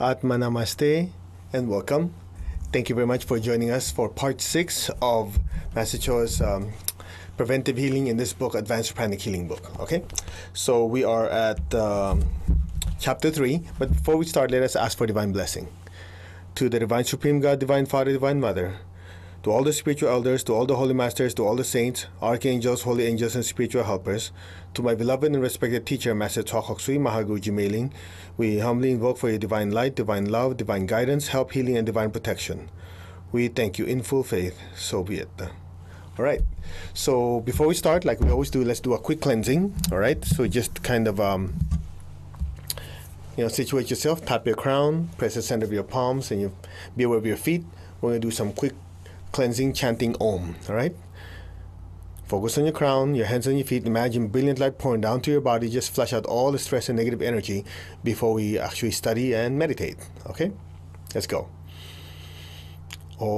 Atma Namaste and welcome. Thank you very much for joining us for part 6 of Master Cho's preventive healing in this book, Advanced Pranic Healing book. Okay, so we are at chapter 3, but before we start, let us ask for divine blessing. To the Divine Supreme God, Divine Father, Divine Mother, to all the spiritual elders, to all the holy masters, to all the saints, archangels, holy angels, and spiritual helpers, to my beloved and respected teacher, Master Choa Kok Sui Mahaguruji Meiling, we humbly invoke for your divine light, divine love, divine guidance, help, healing, and divine protection. We thank you in full faith. So be it. All right. So before we start, like we always do, let's do a quick cleansing. All right. So just kind of situate yourself, tap your crown, press the center of your palms, and you be aware of your feet. We're going to do some quick cleansing, chanting Om. All right? Focus on your crown, your hands on your feet. Imagine brilliant light pouring down to your body. Just flush out all the stress and negative energy before we actually study and meditate. Okay? Let's go. Om.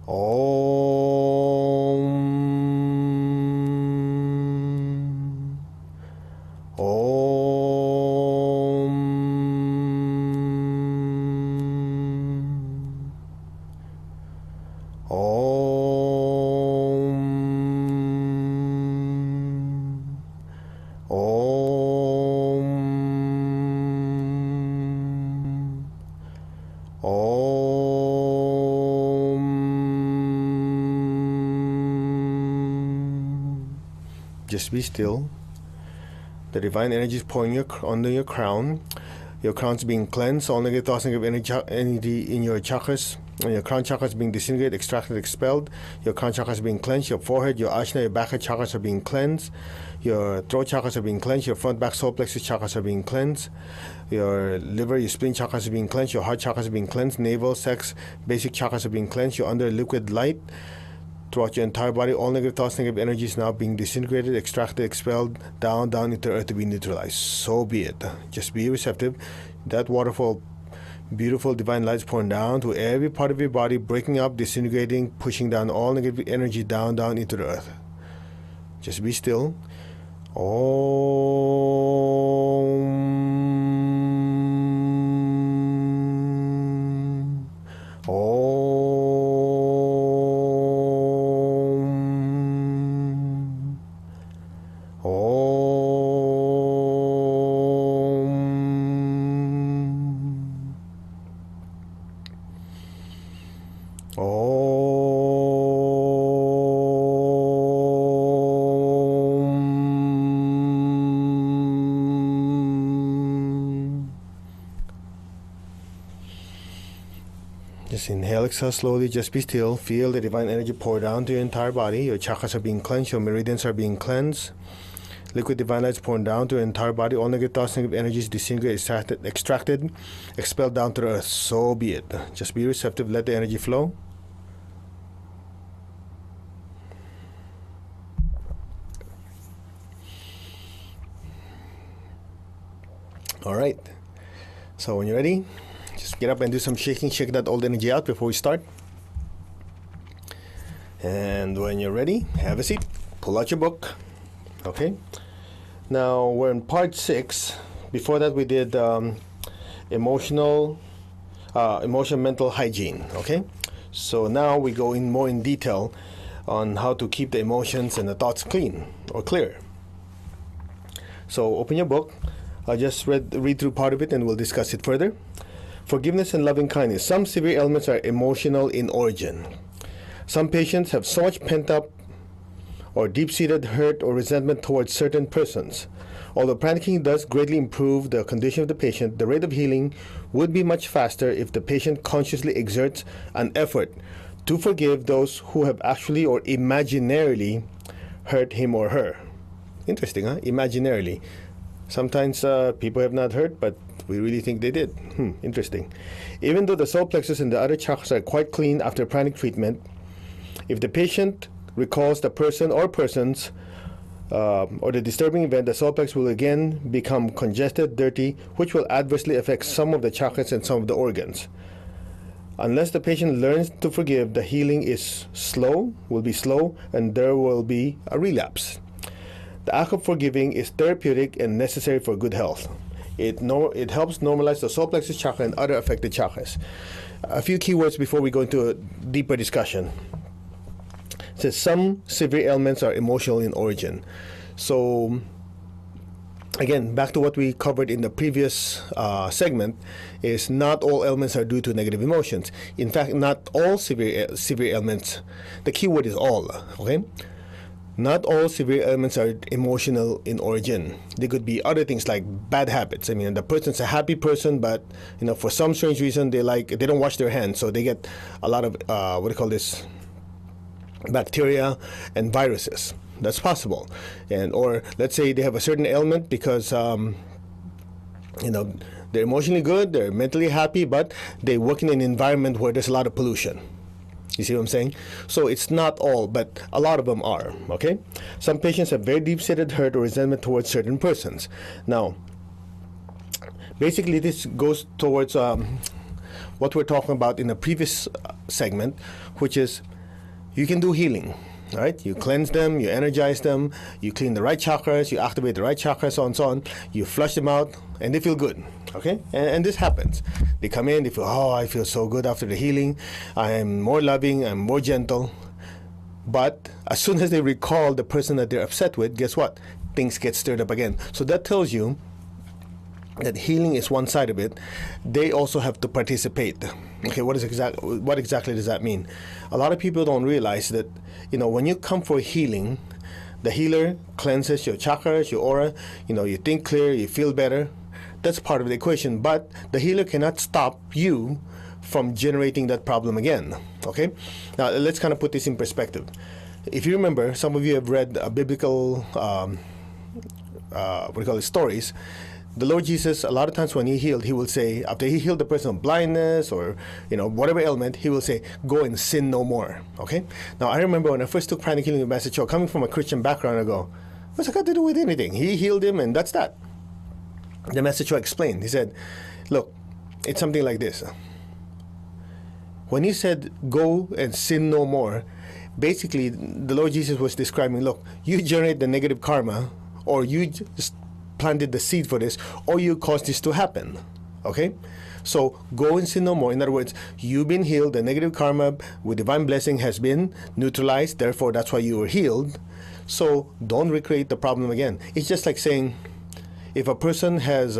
Om. Om. Om. Om. Om. Just be still. The divine energy is pouring under your crown. Your crown's being cleansed. All negative thoughts, negative energy in your chakras. And your crown chakra is being disintegrated, extracted, expelled. Your crown chakra is being cleansed. Your forehead, your ajna, your back chakras are being cleansed. Your throat chakras are being cleansed. Your front, back, solar plexus chakras are being cleansed. Your liver, your spleen chakras are being cleansed. Your heart chakras are being cleansed. Navel, sex, basic chakras are being cleansed. You're under liquid light. Throughout your entire body, all negative thoughts, negative energy is now being disintegrated, extracted, expelled, down into the earth to be neutralized. So be it. Just be receptive. That waterfall, beautiful divine light is pouring down to every part of your body, breaking up, disintegrating, pushing down all negative energy down into the earth. Just be still. Om. Om. Just inhale, exhale slowly, just be still. Feel the divine energy pour down to your entire body. Your chakras are being cleansed, your meridians are being cleansed. Liquid divine light is pouring down to your entire body. All negative thoughts, negative energies disintegrated, extracted, expelled down to the earth. So be it. Just be receptive, let the energy flow. All right. So when you're ready, just get up and do some shaking. Shake that old energy out before we start. And when you're ready, have a seat. Pull out your book. Okay. Now we're in part 6. Before that, we did emotional mental hygiene. Okay. So now we go in more in detail on how to keep the emotions and the thoughts clean or clear. So open your book. I'll just read through part of it and we'll discuss it further. Forgiveness and loving kindness. Some severe ailments are emotional in origin. Some patients have so much pent-up or deep-seated hurt or resentment towards certain persons. Although pranic healing does greatly improve the condition of the patient, the rate of healing would be much faster if the patient consciously exerts an effort to forgive those who have actually or imaginarily hurt him or her. Interesting, huh? Imaginarily. Sometimes people have not hurt, but we really think they did. Interesting. Even though the solar plexus and the other chakras are quite clean after pranic treatment, if the patient recalls the person or persons or the disturbing event, the solar plexus will again become congested, dirty, which will adversely affect some of the chakras and some of the organs. Unless the patient learns to forgive, the healing will be slow, and there will be a relapse. The act of forgiving is therapeutic and necessary for good health. It helps normalize the solar plexus chakra and other affected chakras. A few keywords before we go into a deeper discussion. It says some severe ailments are emotional in origin. So again, back to what we covered in the previous segment, is not all ailments are due to negative emotions. In fact, not all severe ailments, the key word is all, okay? Not all severe ailments are emotional in origin. They could be other things like bad habits. I mean, the person's a happy person, but for some strange reason they don't wash their hands, so they get a lot of what do you call this, bacteria and viruses. That's possible. Or let's say they have a certain ailment because they're emotionally good, they're mentally happy, but they work in an environment where there's a lot of pollution. You see what I'm saying? So it's not all, but a lot of them are, okay? Some patients have very deep-seated hurt or resentment towards certain persons. Now, basically this goes towards what we're talking about in the previous segment, which is you can do healing. All right, you cleanse them, you energize them, you clean the right chakras, you activate the right chakras, so on and so on. You flush them out, and they feel good. Okay, and this happens. They come in, they feel, oh, I feel so good after the healing. I am more loving, I'm more gentle. But as soon as they recall the person that they're upset with, guess what? Things get stirred up again. So that tells you that healing is one side of it. They also have to participate. Okay, what exactly does that mean? A lot of people don't realize that, when you come for healing, the healer cleanses your chakras, your aura, you think clear, you feel better. That's part of the equation, but the healer cannot stop you from generating that problem again. Okay? Now, let's kind of put this in perspective. If you remember, some of you have read biblical, stories. The Lord Jesus, a lot of times when he healed, he will say, after he healed the person of blindness or, whatever ailment, he will say, go and sin no more. Okay? Now, I remember when I first took pranic healing with Master Cho, coming from a Christian background, I go, what's it got to do with anything? He healed him, and that's that. The Master Cho explained. He said, look, it's something like this. When he said, go and sin no more, basically, the Lord Jesus was describing, look, you generate the negative karma, or you just planted the seed for this, or you caused this to happen. Okay? So go and sin no more. In other words, you've been healed. The negative karma with divine blessing has been neutralized. Therefore, that's why you were healed. So don't recreate the problem again. It's just like saying, if a person has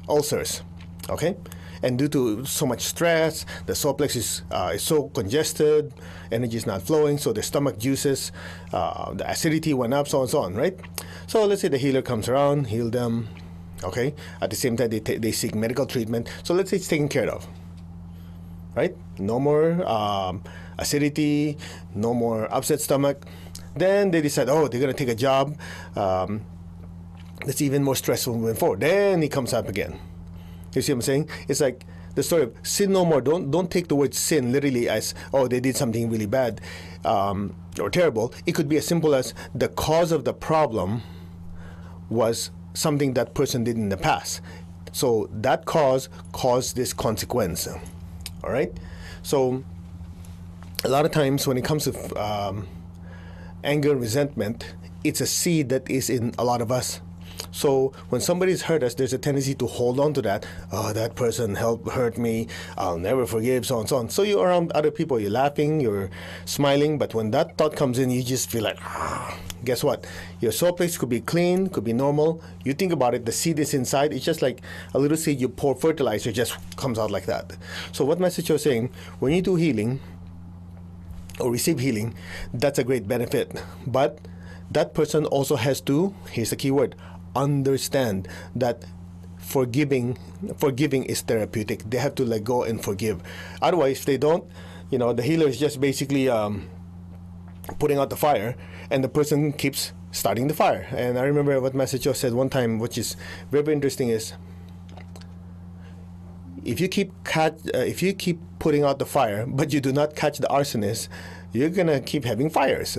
ulcers, okay, and due to so much stress, the solar plexus is so congested, energy is not flowing, so the stomach juices, the acidity went up, so on and so on, right? So let's say the healer comes around, heal them, okay? At the same time, they seek medical treatment. So let's say it's taken care of, right? No more acidity, no more upset stomach. Then they decide, oh, they're going to take a job that's even more stressful moving forward. Then he comes up again. You see what I'm saying? It's like the story of sin no more. Don't take the word sin literally as, oh, they did something really bad or terrible. It could be as simple as the cause of the problem was something that person did in the past. So that cause caused this consequence. All right? So a lot of times when it comes to anger and resentment, it's a seed that is in a lot of us. So when somebody's hurt us, there's a tendency to hold on to that. Oh, that person hurt me. I'll never forgive, so on and so on. So you're around other people, you're laughing, you're smiling, but when that thought comes in, you just feel like, guess what? Your soul place could be clean, could be normal. You think about it, the seed is inside. It's just like a little seed, you pour fertilizer, it just comes out like that. So what Master Cho is saying, when you do healing or receive healing, that's a great benefit. But that person also has to, here's the key word, understand that forgiving is therapeutic. They have to let go and forgive. Otherwise, if they don't, the healer is just basically putting out the fire, and the person keeps starting the fire. And I remember what Master Cho said one time, which is very interesting, is if you keep putting out the fire, but you do not catch the arsonist, you're gonna keep having fires.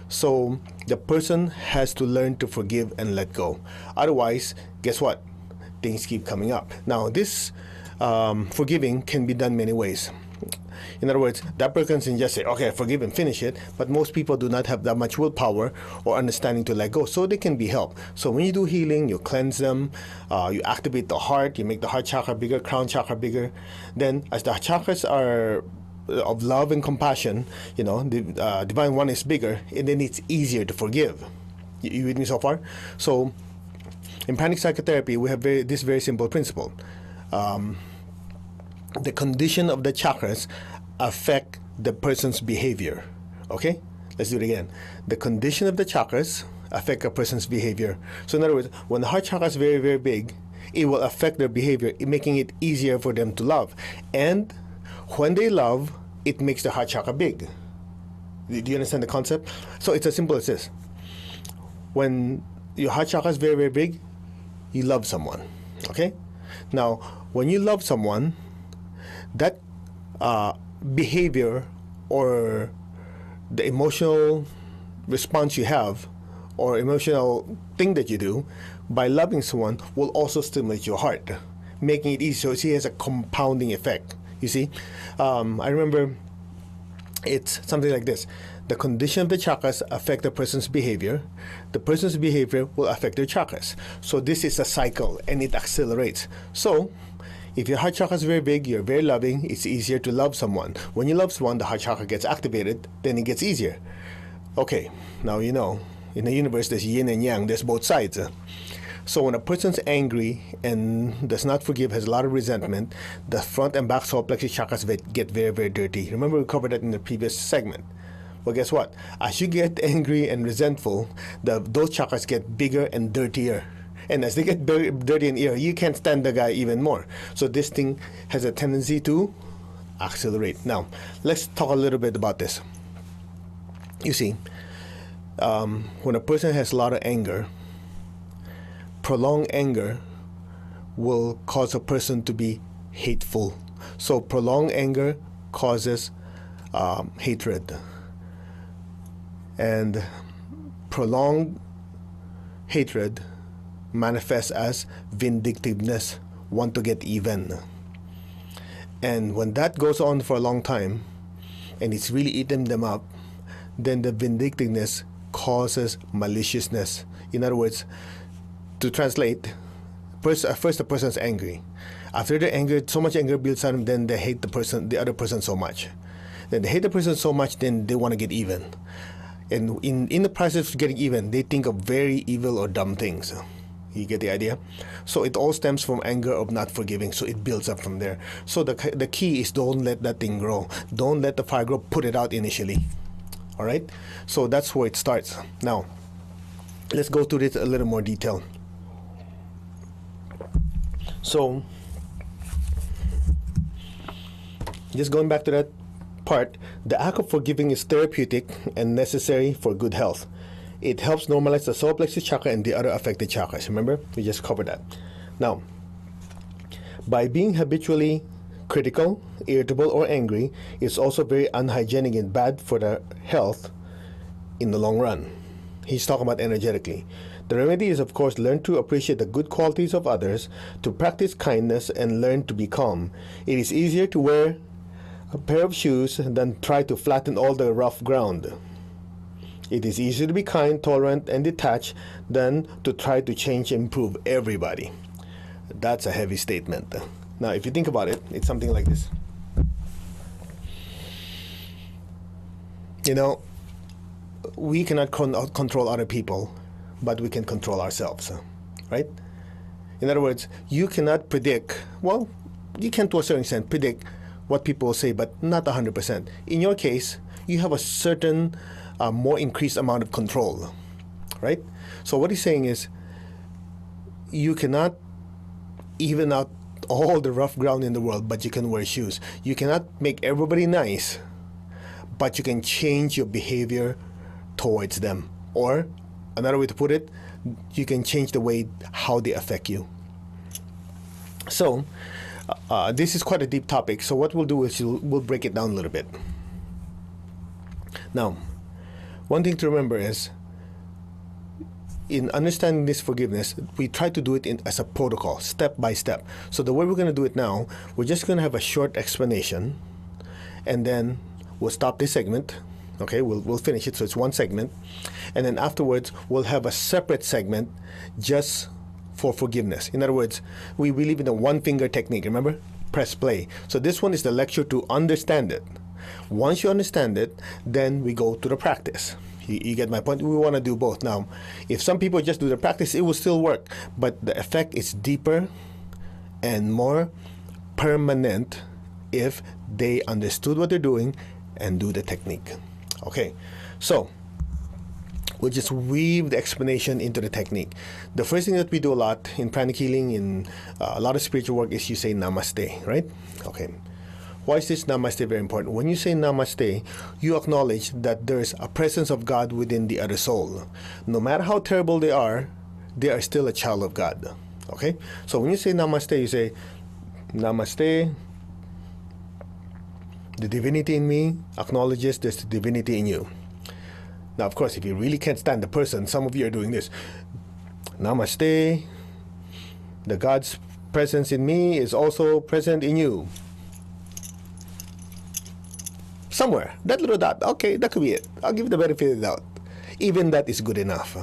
So the person has to learn to forgive and let go. Otherwise, guess what? Things keep coming up. Now, this forgiving can be done many ways. In other words, that person can just say, okay, forgive and finish it, but most people do not have that much willpower or understanding to let go, so they can be helped. So when you do healing, you cleanse them, you activate the heart, you make the heart chakra bigger, crown chakra bigger. Then as the chakras are of love and compassion, the divine one is bigger, and then it's easier to forgive. You with me so far? So in pranic psychotherapy, we have this very simple principle. The condition of the chakras affect the person's behavior. Okay? Let's do it again. The condition of the chakras affect a person's behavior. So in other words, when the heart chakra is very, very big, it will affect their behavior, making it easier for them to love. And when they love, it makes the heart chakra big. Do you understand the concept? So it's as simple as this. When your heart chakra is very, very big, you love someone. Okay? Now, when you love someone, that behavior or the emotional response you have or emotional thing that you do by loving someone will also stimulate your heart, making it easier. So it has a compounding effect. You see? I remember it's something like this. The condition of the chakras affect the person's behavior. The person's behavior will affect their chakras. So this is a cycle and it accelerates. So if your heart chakra is very big, you're very loving, it's easier to love someone. When you love someone, the heart chakra gets activated, then it gets easier. Okay, now you know, in the universe there's yin and yang, there's both sides. So when a person's angry and does not forgive, has a lot of resentment, the front and back solar plexus chakras get very, very dirty. Remember we covered that in the previous segment. Well, guess what? As you get angry and resentful, those chakras get bigger and dirtier. And as they get dirty and ear, you can't stand the guy even more. So this thing has a tendency to accelerate. Now, let's talk a little bit about this. You see, when a person has a lot of anger, prolonged anger will cause a person to be hateful. So prolonged anger causes hatred. And prolonged hatred manifests as vindictiveness, want to get even. And when that goes on for a long time and it's really eating them up, then the vindictiveness causes maliciousness. In other words, to translate, first the person's angry. After they're angry, so much anger builds on them, then they hate the other person so much. Then they hate the person so much, then they want to get even. And in the process of getting even, they think of very evil or dumb things. You get the idea? So it all stems from anger of not forgiving. So it builds up from there. So the key is don't let that thing grow. Don't let the fire grow. Put it out initially. All right? So that's where it starts. Now, let's go through this a little more detail. So, just going back to that part, the act of forgiving is therapeutic and necessary for good health. It helps normalize the solar plexus chakra and the other affected chakras. Remember? We just covered that. Now, by being habitually critical, irritable, or angry, it's also very unhygienic and bad for the health in the long run. He's talking about energetically. The remedy is, of course, learn to appreciate the good qualities of others, to practice kindness, and learn to be calm. It is easier to wear a pair of shoes than try to flatten all the rough ground. It is easier to be kind, tolerant, and detached than to try to change and improve everybody. That's a heavy statement. Now, if you think about it, it's something like this. You know, we cannot control other people, but we can control ourselves, right? In other words, you cannot predict, well, you can to a certain extent predict what people will say, but not 100%. In your case, you have a certain more increased amount of control, right? So what he's saying is, you cannot even out all the rough ground in the world, but you can wear shoes. You cannot make everybody nice, but you can change your behavior towards them. Or another way to put it, you can change the way how they affect you. So this is quite a deep topic. So what we'll do is we'll break it down a little bit. Now, one thing to remember is, in understanding this forgiveness, we try to do it as a protocol, step by step. So the way we're going to do it now, we're just going to have a short explanation, and then we'll stop this segment. Okay, we'll finish it, so it's one segment, and then afterwards we'll have a separate segment just for forgiveness. In other words, we believe in the one finger technique. Remember, press play. So this one is the lecture to understand it. Once you understand it, then we go to the practice. You get my point? We want to do both. Now, if some people just do the practice, it will still work, but the effect is deeper and more permanent if they understood what they're doing and do the technique. Okay, so we'll just weave the explanation into the technique. The first thing that we do a lot in pranic healing, in a lot of spiritual work, is you say namaste, right? Okay. Why is this namaste very important? When you say namaste, you acknowledge that there's a presence of God within the other soul. No matter how terrible they are still a child of God. Okay? So when you say namaste, you say, namaste, the divinity in me acknowledges there's the divinity in you. Now, of course, if you really can't stand the person, some of you are doing this. Namaste, the God's presence in me is also present in you. Somewhere, that little dot, okay, that could be it. I'll give the benefit of the doubt. Even that is good enough.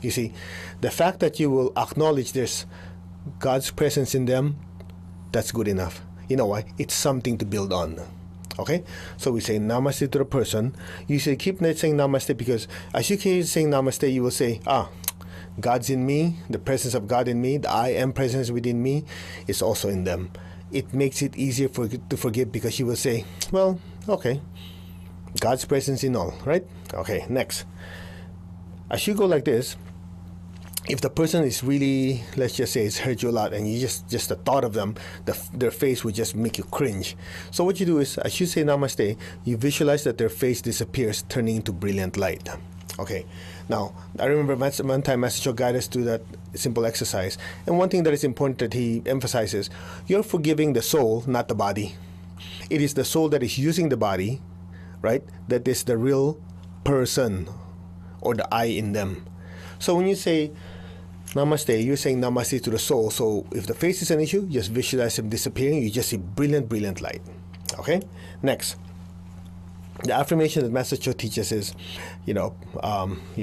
You see, the fact that you will acknowledge there's God's presence in them, that's good enough. You know why? It's something to build on. Okay? So we say namaste to the person. You say keep saying namaste, because as you keep saying namaste, you will say, God's in me, the presence of God in me, the I am presence within me is also in them. It makes it easier to forgive, because you will say, well, okay, God's presence in all, right? Okay, next. As you go like this, if the person is really, let's just say, it's hurt you a lot, and you just the thought of them, their face would just make you cringe. So what you do is, as you say namaste, you visualize that their face disappears, turning into brilliant light. Okay. Now, I remember one time Master Cho guided us to that simple exercise, and one thing that is important that he emphasizes, you're forgiving the soul, not the body. It is the soul that is using the body, right? That is the real person, or the I in them. So when you say namaste, you're saying namaste to the soul. So if the face is an issue, just visualize him disappearing. You just see brilliant, brilliant light. Okay? Next. The affirmation that Master Cho teaches is, you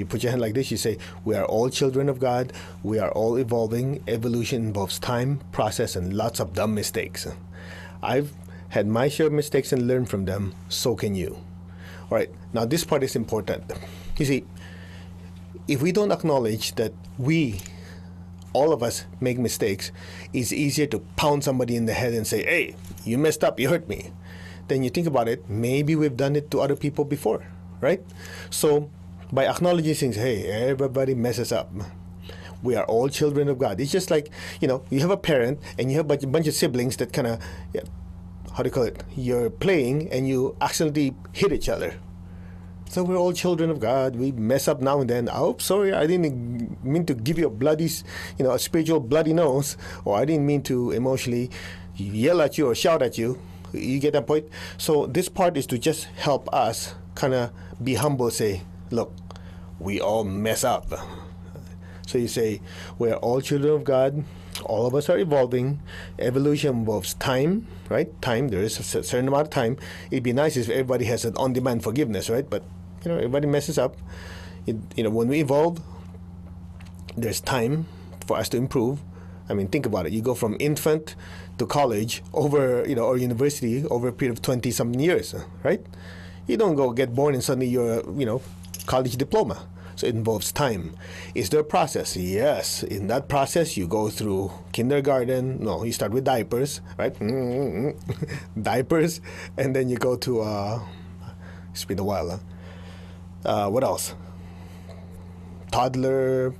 put your hand like this, you say, we are all children of God, we are all evolving, evolution involves time, process, and lots of dumb mistakes. I've had my share of mistakes and learned from them, so can you. All right, now this part is important. You see, if we don't acknowledge that all of us make mistakes, it's easier to pound somebody in the head and say, hey, you messed up, you hurt me. Then you think about it, maybe we've done it to other people before, right? So by acknowledging things, hey, everybody messes up. We are all children of God. It's just like, you have a parent and you have a bunch of siblings that kind of, how do you call it? You're playing and you accidentally hit each other. So we're all children of God. We mess up now and then. Oh, sorry, I didn't mean to give you a bloody, a spiritual bloody nose, or I didn't mean to emotionally yell at you or shout at you. You get that point? So this part is to just help us kind of be humble, say, look, we all mess up. So you say, we're all children of God. All of us are evolving. Evolution involves time, right? Time, there is a certain amount of time. It'd be nice if everybody has an on-demand forgiveness, right? But, everybody messes up. When we evolve, there's time for us to improve. I mean, think about it. You go from infant to college over, or university over a period of 20-something years, right? You don't go get born and suddenly you're, college diploma. So it involves time. Is there a process? Yes. In that process, you go through kindergarten. No, you start with diapers, right? Diapers. And then you go to, it's been a while, what else? Toddler,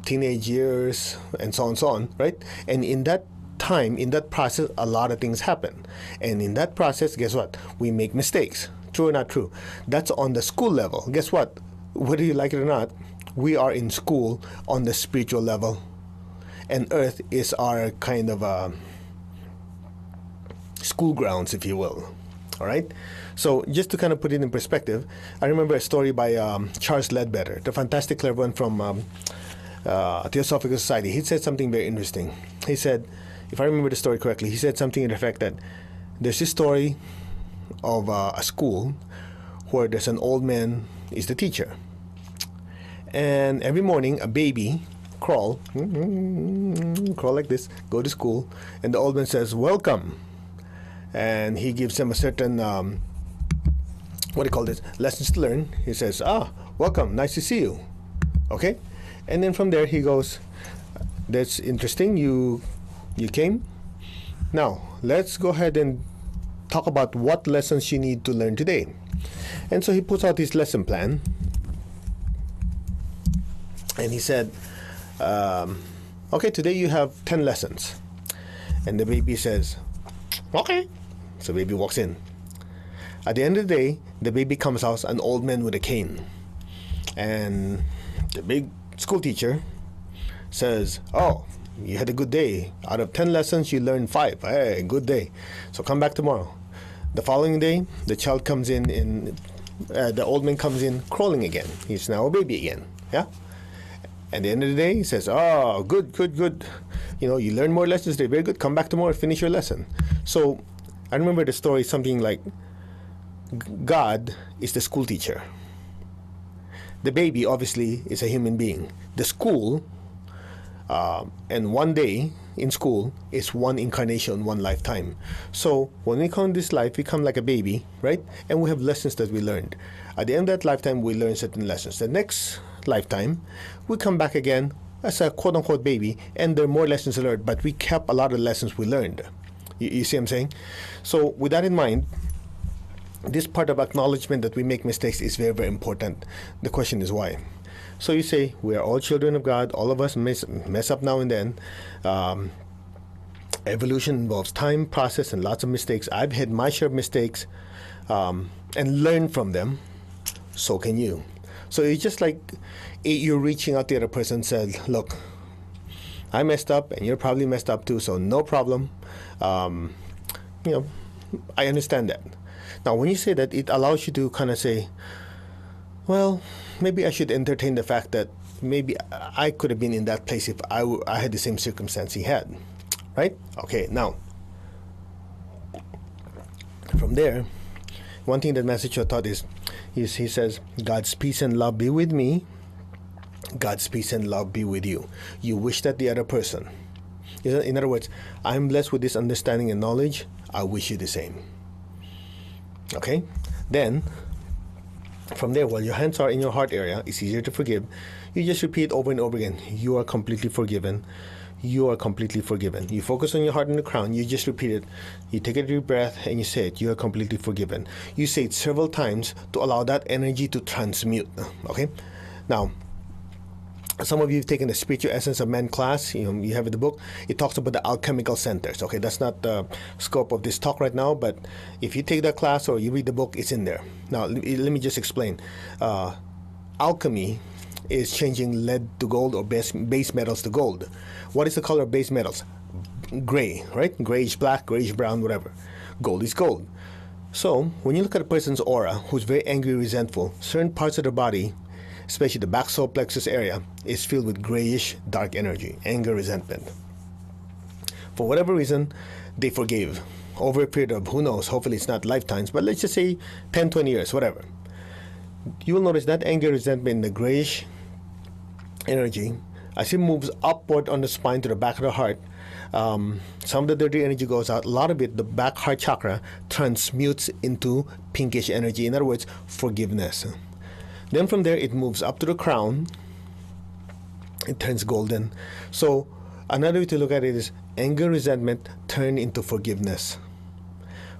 teenage years, and so on, right? And in that time, in that process, a lot of things happen. And in that process, guess what? We make mistakes. True or not true? That's on the school level. Guess what? Whether you like it or not, we are in school on the spiritual level. And Earth is our kind of school grounds, if you will. All right? So just to kind of put it in perspective, I remember a story by Charles Ledbetter, the fantastic clairvoyant from Theosophical Society. He said something very interesting. He said, if I remember the story correctly, he said something to the effect that there's this story of a school where there's an old man is the teacher. And every morning, a baby crawl like this, go to school, and the old man says, "Welcome." And he gives them a certain, what do you call this, lessons to learn. He says, "Welcome, nice to see you." Okay? And then from there, he goes, "That's interesting, you came. Now, let's go ahead and talk about what lessons you need to learn today." And so he puts out his lesson plan. And he said, "Okay, today you have 10 lessons." And the baby says, "Okay." So baby walks in. At the end of the day, the baby comes out an old man with a cane. And the big school teacher says, "Oh, you had a good day. Out of 10 lessons, you learned 5. Hey, good day. So come back tomorrow." The following day, the child comes in the old man comes in crawling again. He's now a baby again. Yeah? At the end of the day, he says, "Oh, good. You know, you learned more lessons today. Very good. Come back tomorrow, finish your lesson." So I remember the story, something like God is the school teacher. The baby, obviously, is a human being. The school, and one day in school is one incarnation, one lifetime. So when we come this life, we come like a baby, right? And we have lessons that we learned. At the end of that lifetime, we learn certain lessons. The next lifetime, we come back again as a quote-unquote baby, and there are more lessons learned, but we kept a lot of lessons we learned. You see what I'm saying? So with that in mind, this part of acknowledgement that we make mistakes is very, very important. The question is why. So you say, we are all children of God. All of us mess up now and then. Evolution involves time, process, and lots of mistakes. I've had my share of mistakes and learned from them. So can you. So it's just like you're reaching out to the other person and said, "Look, I messed up and you're probably messed up too, so no problem. You know, I understand that." Now, when you say that, it allows you to kind of say, well, maybe I should entertain the fact that maybe I could have been in that place if I had the same circumstance he had, right? Okay, now, from there, one thing that Master Cho taught is he says, "God's peace and love be with me. God's peace and love be with you." You wish that the other person. In other words, I'm blessed with this understanding and knowledge. I wish you the same. Okay? Then, from there, while your hands are in your heart area, it's easier to forgive. You just repeat over and over again. You are completely forgiven. You are completely forgiven. You focus on your heart and the crown. You just repeat it. You take a deep breath and you say it. You are completely forgiven. You say it several times to allow that energy to transmute. Okay? Now, some of you have taken the Spiritual Essence of Man class. You have the book. It talks about the alchemical centers. Okay, that's not the scope of this talk right now, but if you take that class or you read the book, it's in there. Now, let me just explain. Alchemy is changing lead to gold or base metals to gold. What is the color of base metals? Gray, right? Grayish black, grayish brown, whatever. Gold is gold. So, when you look at a person's aura who's very angry, resentful, certain parts of their body, especially the back solar plexus area, is filled with grayish dark energy, anger, resentment. For whatever reason, they forgave over a period of, who knows, hopefully it's not lifetimes, but let's just say 10, 20 years, whatever. You will notice that anger, resentment, the grayish energy, as it moves upward on the spine to the back of the heart, some of the dirty energy goes out. A lot of it, the back heart chakra, transmutes into pinkish energy. In other words, forgiveness. Then from there, it moves up to the crown. It turns golden. So another way to look at it is anger, resentment turn into forgiveness.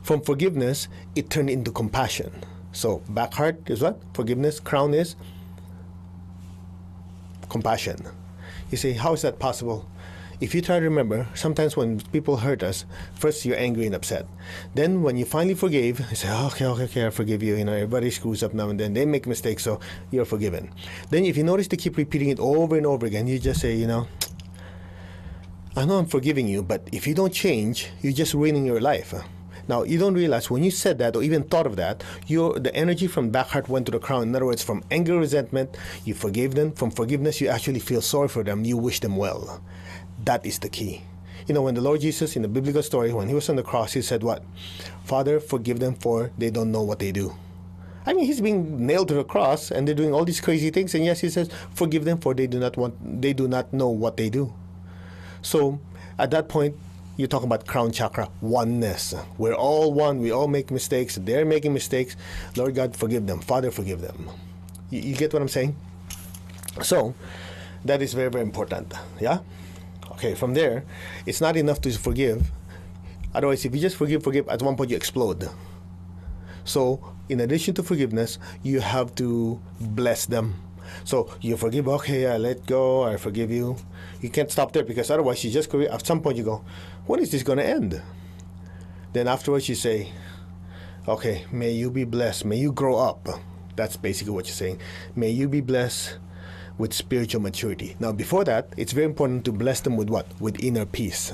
From forgiveness, it turned into compassion. So back heart is what? Forgiveness. Crown is compassion. You say, how is that possible? If you try to remember, sometimes when people hurt us, first you're angry and upset. Then when you finally forgave, you say, okay, I forgive you. Everybody screws up now and then. They make mistakes, so you're forgiven. Then if you notice they keep repeating it over and over again, you just say, I know I'm forgiving you, but if you don't change, you're just ruining your life. Now, you don't realize when you said that or even thought of that, the energy from back heart went to the crown. In other words, from anger, resentment, you forgave them. From forgiveness, you actually feel sorry for them. You wish them well. That is the key. You know, when the Lord Jesus, in the biblical story, when he was on the cross, he said what? Father, forgive them, for they don't know what they do. I mean, he's being nailed to the cross, and they're doing all these crazy things, and yes, he says, forgive them, for they do not know what they do. So, at that point, you're talking about crown chakra, oneness. We're all one. We all make mistakes. They're making mistakes. Lord God, forgive them. Father, forgive them. You get what I'm saying? So, that is very, very important. Yeah? Okay, from there, it's not enough to forgive. Otherwise, if you just forgive, at one point you explode. So, in addition to forgiveness, you have to bless them. So, you forgive, okay, I let go, I forgive you. You can't stop there, because otherwise you just go, at some point you go, when is this going to end? Then afterwards you say, okay, may you be blessed, may you grow up. That's basically what you're saying. May you be blessed with spiritual maturity. Now, before that, it's very important to bless them with what? With inner peace.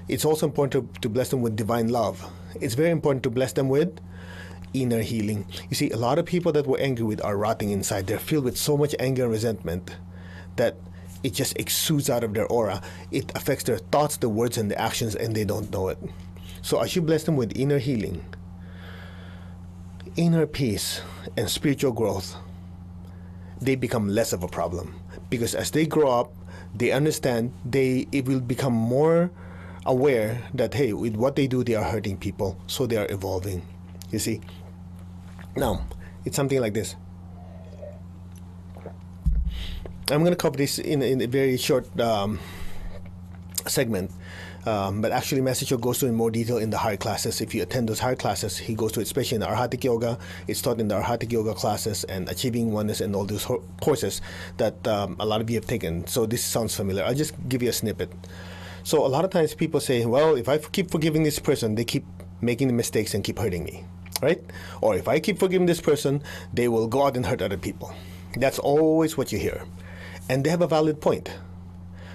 It's also important to bless them with divine love. It's very important to bless them with inner healing. You see, a lot of people that we're angry with are rotting inside. They're filled with so much anger and resentment that it just exudes out of their aura. It affects their thoughts, the words, and the actions, and they don't know it. So I should bless them with inner healing, inner peace, and spiritual growth. They become less of a problem, because as they grow up, they understand, it will become more aware that, hey, with what they do, they are hurting people, so they are evolving. You see? Now, it's something like this. I'm going to cover this in a very short segment, but actually Master goes through in more detail in the higher classes. If you attend those higher classes, he goes through it, especially in the Arhatic Yoga. It's taught in the Arhatic Yoga classes and Achieving Oneness and all those courses that a lot of you have taken. So this sounds familiar. I'll just give you a snippet. So a lot of times people say, well, if I keep forgiving this person, they keep making the mistakes and keep hurting me, right? Or if I keep forgiving this person, they will go out and hurt other people. That's always what you hear. And they have a valid point.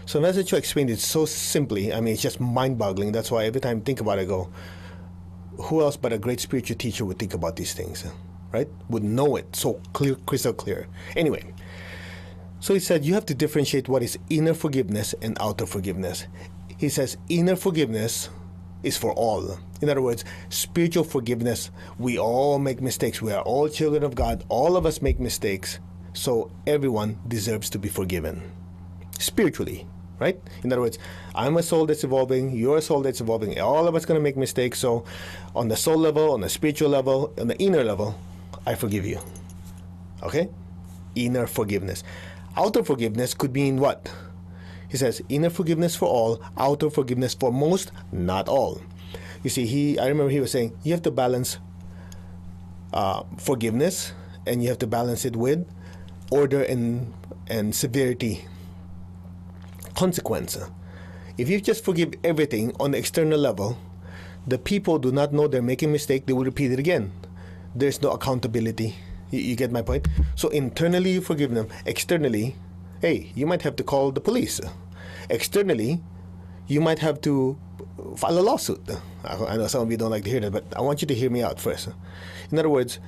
So Master Cho explained it so simply. I mean, it's just mind-boggling. That's why every time I think about it, I go, who else but a great spiritual teacher would think about these things, right? Would know it so clear, crystal clear. Anyway, so he said you have to differentiate what is inner forgiveness and outer forgiveness. He says inner forgiveness is for all. In other words, spiritual forgiveness, we all make mistakes. We are all children of God. All of us make mistakes. So everyone deserves to be forgiven spiritually, right? In other words, I'm a soul that's evolving, you're a soul that's evolving, all of us going to make mistakes. So on the soul level, on the spiritual level, on the inner level, I forgive you. Okay? Inner forgiveness. Outer forgiveness could mean what? He says inner forgiveness for all, outer forgiveness for most, not all. You see, I remember he was saying you have to balance forgiveness, and you have to balance it with order and severity, consequence. If you just forgive everything on the external level, the people do not know they're making a mistake, they will repeat it again. There's no accountability. You get my point? So internally you forgive them. Externally, hey, you might have to call the police. Externally, you might have to file a lawsuit. I know some of you don't like to hear that, but I want you to hear me out first. In other words,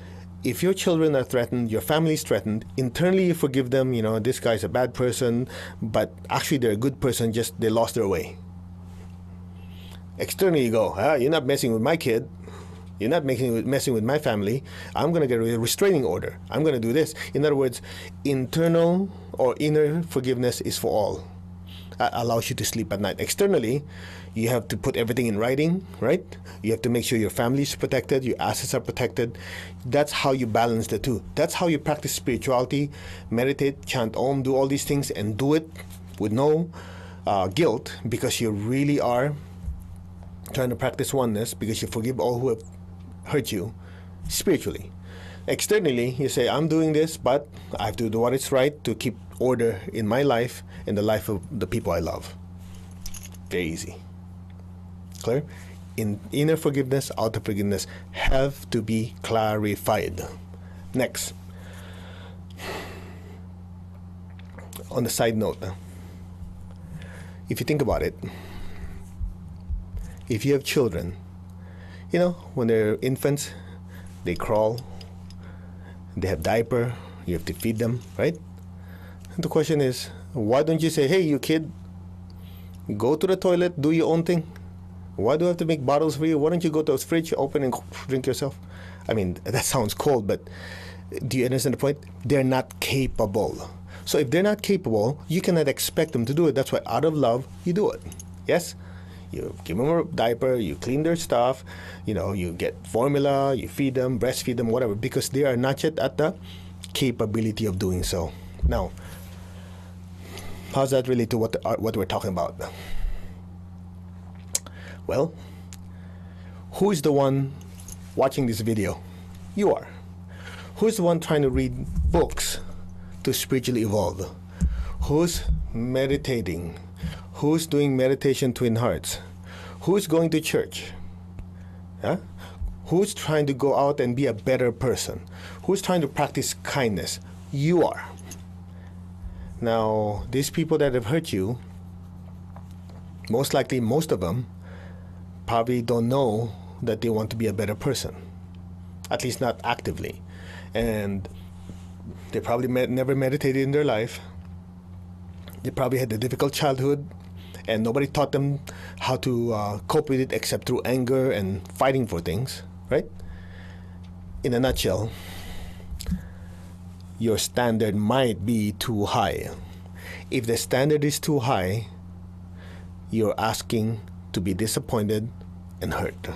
if your children are threatened, your family is threatened, internally you forgive them, this guy's a bad person, but actually they're a good person, just they lost their way. Externally you go, you're not messing with my kid, you're not messing with my family, I'm going to get a restraining order, I'm going to do this. In other words, internal or inner forgiveness is for all. Allows you to sleep at night. Externally, you have to put everything in writing, right? You have to make sure your family is protected, your assets are protected. That's how you balance the two. That's how you practice spirituality, meditate, chant Om, do all these things, and do it with no guilt, because you really are trying to practice oneness, because you forgive all who have hurt you spiritually. Externally, you say, I'm doing this, but I have to do what is right to keep order in my life and the life of the people I love. Very easy. Clear? In inner forgiveness, outer forgiveness have to be clarified. Next. On the side note, if you think about it, if you have children, when they're infants, they crawl, they have diaper, you have to feed them, right? And the question is, why don't you say, hey, you kid, Go to the toilet, do your own thing. Why do I have to make bottles for you? Why don't you go to the fridge, open and drink yourself? I mean, that sounds cold, but do you understand the point? They're not capable. So if they're not capable, you cannot expect them to do it. That's why out of love, you do it. Yes? You give them a diaper, you clean their stuff, you get formula, you feed them, breastfeed them, whatever, because they are not yet at the capability of doing so. Now, how's that relate to what we're talking about? Well, who is the one watching this video? You are. Who's the one trying to read books to spiritually evolve? Who's meditating? Who's doing meditation twin hearts? Who's going to church? Huh? Who's trying to go out and be a better person? Who's trying to practice kindness? You are. Now, these people that have hurt you, most likely most of them, probably don't know that they want to be a better person. At least not actively. And they probably never meditated in their life. They probably had a difficult childhood, and nobody taught them how to cope with it except through anger and fighting for things, right? In a nutshell, your standard might be too high. If the standard is too high, you're asking to be disappointed and hurt.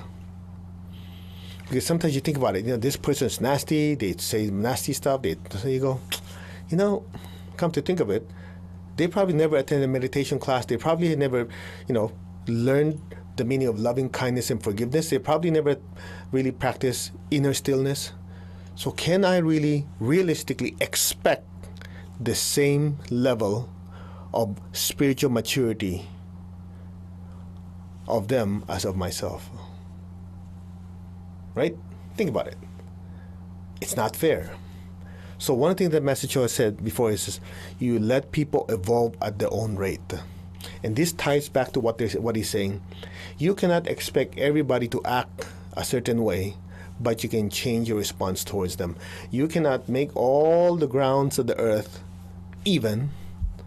Because sometimes you think about it, this person's nasty, they say nasty stuff, so you go, come to think of it, they probably never attended a meditation class. They probably never, learned the meaning of loving kindness and forgiveness. They probably never really practiced inner stillness. So can I really realistically expect the same level of spiritual maturity of them as of myself? Right? Think about it. It's not fair. So one thing that Master Cho said before is you let people evolve at their own rate. And this ties back to what he's saying. You cannot expect everybody to act a certain way, but you can change your response towards them. You cannot make all the grounds of the earth even,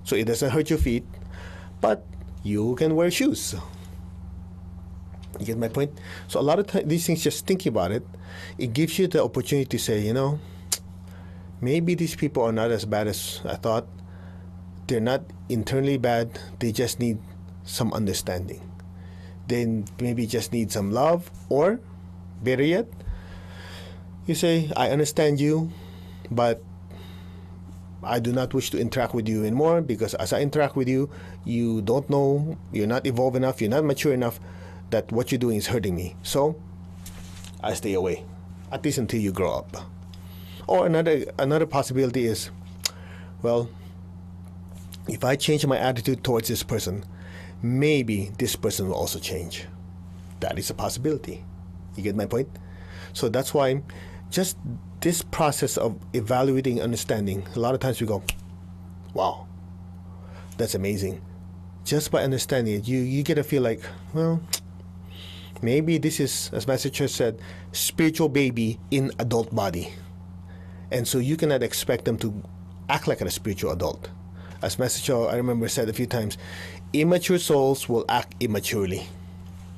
so it doesn't hurt your feet, but you can wear shoes. You get my point? So a lot of these things, just thinking about it, it gives you the opportunity to say, maybe these people are not as bad as I thought. They're not internally bad. They just need some understanding. They maybe just need some love, or better yet, you say, I understand you, but I do not wish to interact with you anymore, because as I interact with you, you don't know, you're not evolved enough, you're not mature enough, that what you're doing is hurting me. So I stay away, at least until you grow up. Or another possibility is, well, if I change my attitude towards this person, maybe this person will also change. That is a possibility. You get my point? So that's why just this process of evaluating, understanding, a lot of times we go, wow, that's amazing. Just by understanding it, you get to feel like, well, maybe this is, as Master Church said, spiritual baby in adult body. And so you cannot expect them to act like a spiritual adult. As Master Cho, I remember, said a few times, immature souls will act immaturely.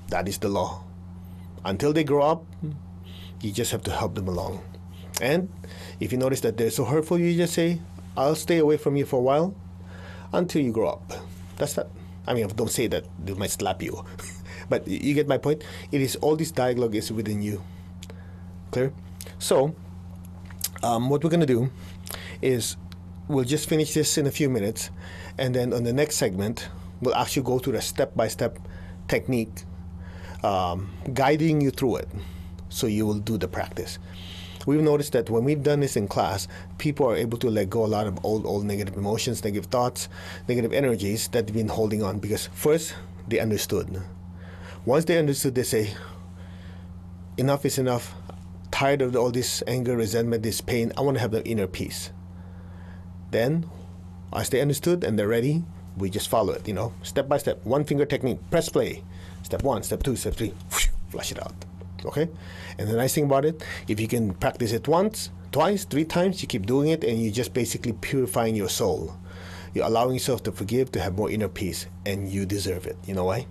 That is the law. Until they grow up, you just have to help them along. And if you notice that they're so hurtful, you just say, I'll stay away from you for a while until you grow up. That's that. I mean, don't say that, they might slap you. But you get my point? It is all this dialogue is within you. Clear? So, what we're going to do is we'll just finish this in a few minutes, and then on the next segment, we'll actually go through the step-by-step technique, guiding you through it, so you will do the practice. We've noticed that when we've done this in class, people are able to let go a lot of old negative emotions, negative thoughts, negative energies that they've been holding on, because first, they understood. Once they understood, they say, enough is enough. Tired of all this anger, resentment, this pain. I want to have the inner peace. Then, as they understood and they're ready, we just follow it, step by step. One finger technique, press play. Step 1, step 2, step 3, whoosh, flush it out. Okay? And the nice thing about it, if you can practice it once, twice, 3 times, you keep doing it, and you're just basically purifying your soul. You're allowing yourself to forgive, to have more inner peace, and you deserve it. You know why?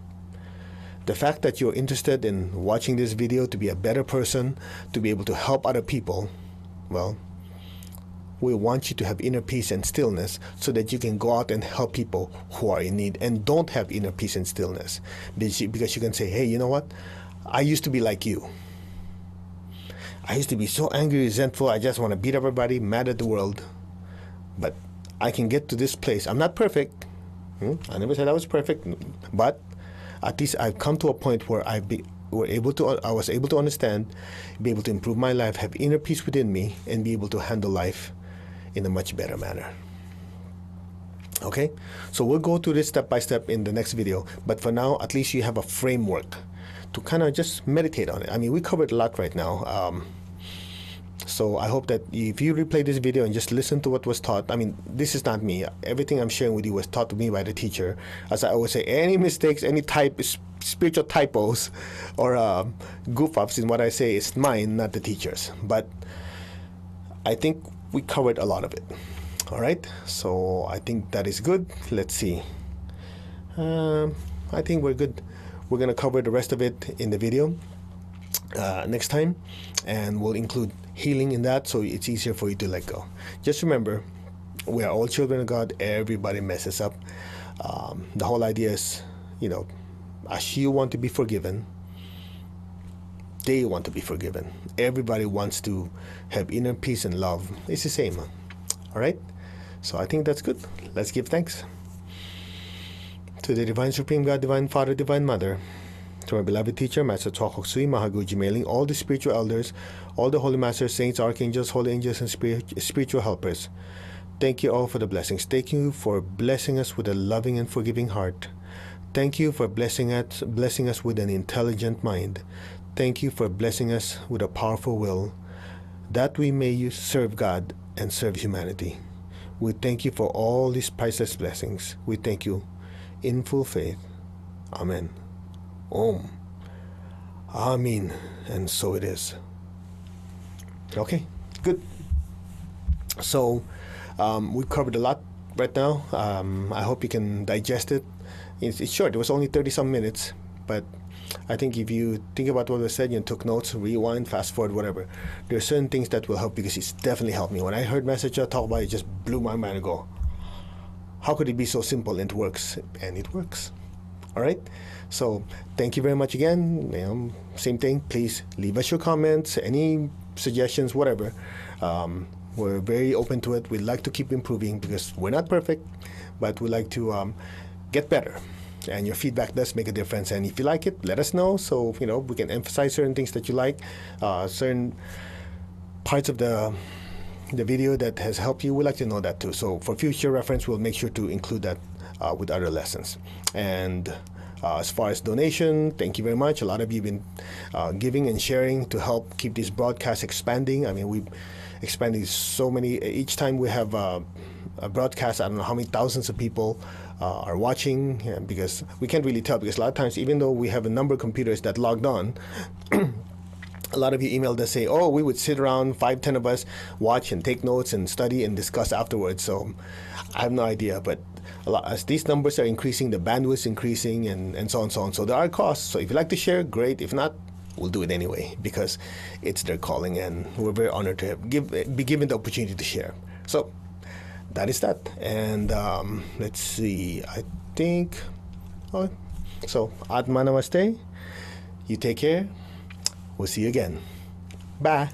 The fact that you're interested in watching this video to be a better person, to be able to help other people, well, we want you to have inner peace and stillness so that you can go out and help people who are in need and don't have inner peace and stillness. Because you can say, hey, you know what? I used to be like you. I used to be so angry, resentful. I just want to beat everybody, mad at the world. But I can get to this place. I'm not perfect. I never said I was perfect. But at least I've come to a point where I was able to understand, be able to improve my life, have inner peace within me, and be able to handle life in a much better manner. Okay? So we'll go through this step by step in the next video. But for now, at least you have a framework to kind of just meditate on it. I mean, we covered a lot right now. So I hope that if you replay this video and just listen to what was taught, I mean, this is not me. Everything I'm sharing with you was taught to me by the teacher. As I always say, any mistakes, any spiritual typos or goof ups in what I say is mine, not the teacher's. But I think we covered a lot of it. All right, so I think that is good. Let's see. I think we're good. We're going to cover the rest of it in the video next time, and we'll include healing in that so it's easier for you to let go. Just remember, we are all children of God. Everybody messes up. The whole idea is, as you want to be forgiven, they want to be forgiven. Everybody wants to have inner peace and love. It's the same. All right? So I think that's good. Let's give thanks to the Divine Supreme God, Divine Father, Divine Mother, to my beloved teacher, Master Chokok Sui Mahaguji Mailing, all the spiritual elders, all the holy masters, saints, archangels, holy angels, and spiritual helpers. Thank you all for the blessings. Thank you for blessing us with a loving and forgiving heart. Thank you for blessing us with an intelligent mind. Thank you for blessing us with a powerful will, that we may serve God and serve humanity. We thank you for all these priceless blessings. We thank you in full faith. Amen. Om. Amen. And so it is. Okay, good. So we've covered a lot right now. I hope you can digest it. It's short. It was only 30-some minutes, but I think if you think about what was said, you took notes, rewind, fast forward, whatever, there are certain things that will help, because it's definitely helped me. When I heard Master Cha talk about it, it just blew my mind and go, how could it be so simple and it works? And it works. All right? So thank you very much again. Same thing. Please leave us your comments, any suggestions, whatever. We're very open to it. We'd like to keep improving because we're not perfect, but we like to get better. And your feedback does make a difference. And if you like it, let us know. So, we can emphasize certain things that you like, certain parts of the video that has helped you. We'd like to know that too. So for future reference, we'll make sure to include that with other lessons. And as far as donation, thank you very much. A lot of you have been giving and sharing to help keep this broadcast expanding. I mean, we've expanded so many. Each time we have a broadcast, I don't know how many thousands of people are watching, because we can't really tell, because a lot of times, even though we have a number of computers that logged on, a lot of you emailed us say, oh, we would sit around 5-10 of us, watch and take notes and study and discuss afterwards. So I have no idea, but as these numbers are increasing, the bandwidth's increasing, and so on and so on. So there are costs. So if you like to share, great. If not, we'll do it anyway, because it's their calling, and we're very honored to be given the opportunity to share. So that is that. And let's see, I think, so Atma Namaste. You take care. We'll see you again. Bye.